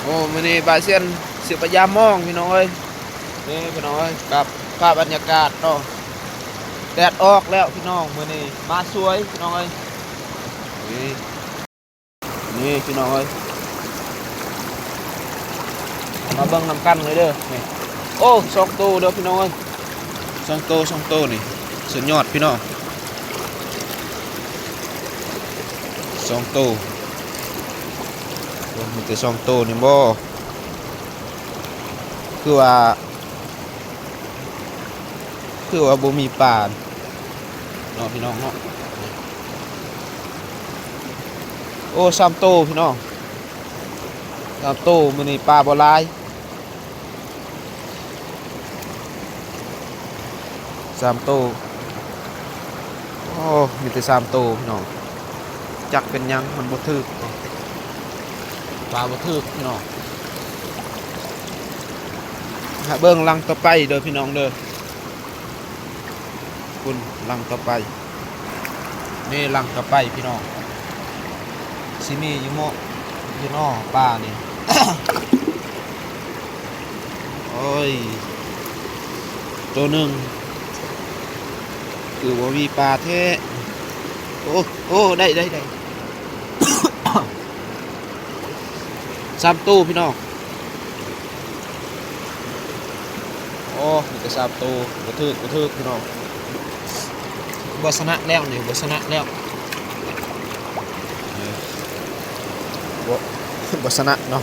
โอ้มื้อนี้บ่ายเซียนสิพยายามมองพี่น้องเอ้ยนี่พี่น้องเอ้ยกับภาพบรรยากาศเนาะแดดออกแล้วพี่น้องมื้อนี้มาสวยพี่น้องเอ้ยนี่นี่พี่น้องเอ้ยมาเบิ่งนำกันเลยเด้อนี่โอ้สองตัวเด้อพี่น้องเอ้ยสองตัวนี่สุดยอดพี่น้องสองตัวมีแต่สองตัวนี่บ่คือว่าบ่มีปลาเนาะพี่น้องเนาะโอ้สามตัวพี่น้องสามตัวมื้อนี้ปลาบ่หลายสามตัวโอ้มีแต่สามตัวพี่น้องจักเป็นยังมันบ่ถึกปลาบ่ถึกพี่น้องหาเบิ่งลังต่อไปเด้อพี่น้องเด้อคุณลังต่อไปนี่ลังต่อไปพี่น้องสิมีอยู่หม้ออยู่นอปลานี่ โอ้ยตัวหนึ่งคือว่ามีปลาแท้โอ้ได้สามตู้พี่น้องโอ้มีแต่สามตู้กระทึกพี่น้องบสนะแล้วนี่บสนะแล้วบสนะเนาะ